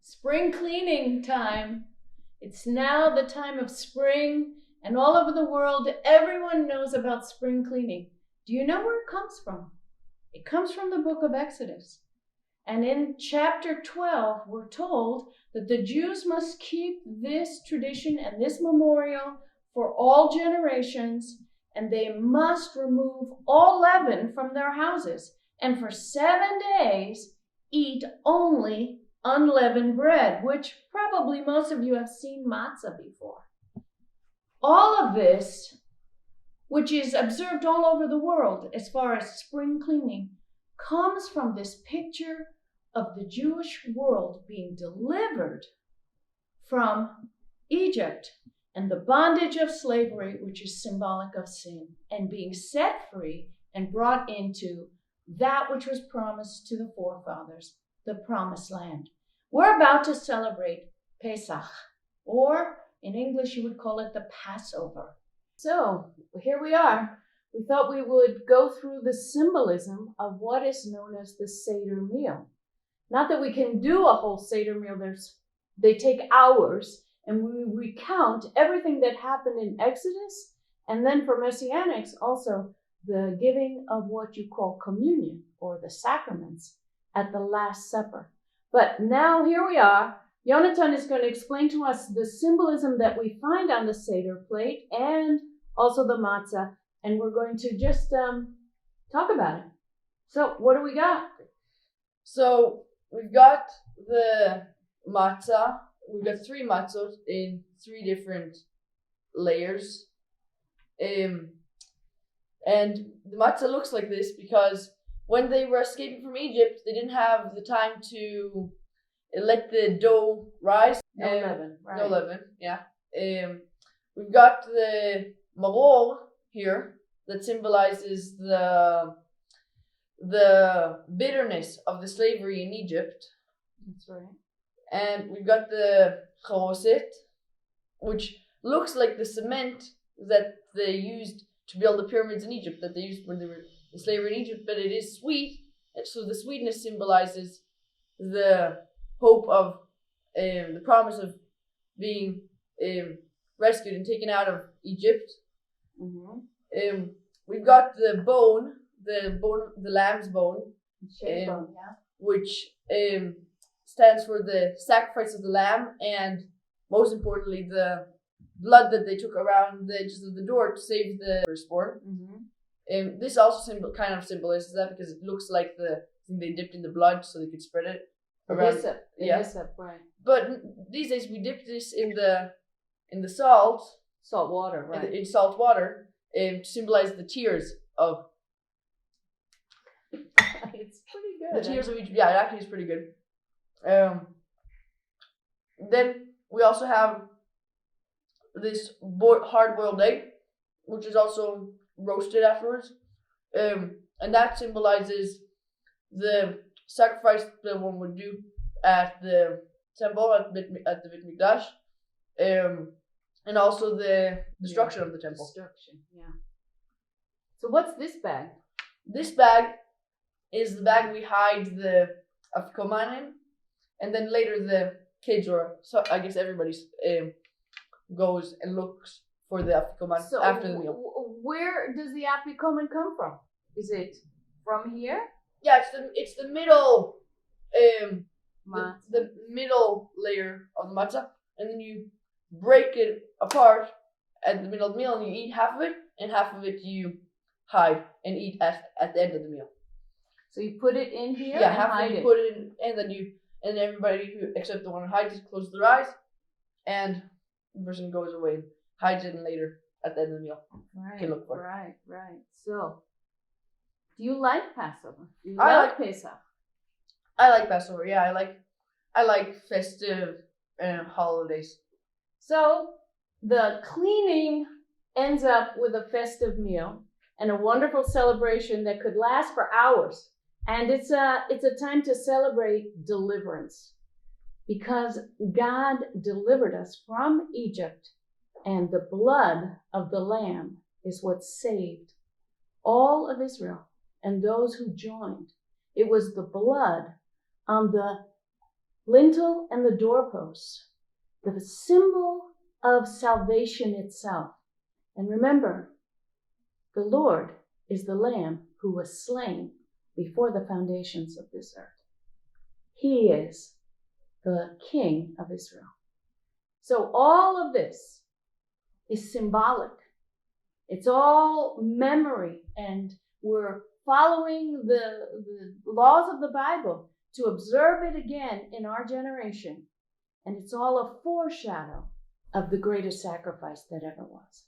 Spring cleaning time. It's now the time of spring, and all over the world, everyone knows about spring cleaning. Do you know where it comes from? It comes from the book of Exodus. And in chapter 12, we're told that the Jews must keep this tradition and this memorial for all generations, and they must remove all leaven from their houses, and for 7 days eat only unleavened bread, which probably most of you have seen matzah before. All of this, which is observed all over the world as far as spring cleaning, comes from this picture of the Jewish world being delivered from Egypt and the bondage of slavery, which is symbolic of sin, and being set free and brought into that which was promised to the forefathers, the promised land. We're about to celebrate Pesach, or in English you would call it the Passover. So here we are. We thought we would go through the symbolism of what is known as the Seder meal. Not that we can do a whole Seder meal. They take hours, and we recount everything that happened in Exodus, and then for Messianics also the giving of what you call communion, or the sacraments, at the Last Supper. But now here we are. Yonatan is going to explain to us the symbolism that we find on the Seder plate and also the matzah, and we're going to just talk about it. So what do we got? So we've got the matzah. We've got 3 matzot in 3 different layers. And the matzah looks like this because when they were escaping from Egypt, they didn't have the time to let the dough rise. No leaven, right. No leaven, yeah. We've got the maror here that symbolizes the bitterness of the slavery in Egypt. That's right. And we've got the charoset, which looks like the cement that they used to build the pyramids in Egypt, that they used when they were in slavery in Egypt, but it is sweet, and so the sweetness symbolizes the hope of the promise of being rescued and taken out of Egypt. Mm-hmm. We've got the lamb's bone, which stands for the sacrifice of the lamb, and most importantly, the blood that they took around the edges of the door to save the firstborn. Mm-hmm. This also kind of symbolizes that because it looks like the thing they dipped in the blood so they could spread it around. Hyssop, right. But these days we dip this in the salt water, right? In salt water, to symbolize the tears of. It's pretty good. The tears of Egypt. Yeah, it actually is pretty good. Then we also have this hard-boiled egg, which is also roasted afterwards, and that symbolizes the sacrifice that one would do at the temple at the Beit Mikdash, and also the destruction of the temple. Destruction, yeah. So what's this bag? This bag is the bag we hide the afikoman in, and then later the kids, or so I guess everybody goes and looks for the afikoman after the meal. Where does the afikoman come from? Is it from here? Yeah, it's the middle, the middle layer of the matzah, and then you break it apart at the middle of the meal, and you eat half of it, and half of it you hide and eat at the end of the meal. So you put it in here, yeah, and half hide of it. it. You put it in, and then everybody except the one who hides it closes their eyes, and the person goes away and hides it, and later at the end of the meal can look for it. Right. So, do you like Passover? Do you I like Pesach? I like Passover. Yeah, I like festive holidays. So the cleaning ends up with a festive meal and a wonderful celebration that could last for hours. And it's a time to celebrate deliverance, because God delivered us from Egypt, and the blood of the Lamb is what saved all of Israel and those who joined. It was the blood on the lintel and the doorposts, the symbol of salvation itself. And remember, the Lord is the Lamb who was slain before the foundations of this earth. He is the King of Israel. So all of this is symbolic. It's all memory, and we're following the laws of the Bible to observe it again in our generation. And it's all a foreshadow of the greatest sacrifice that ever was.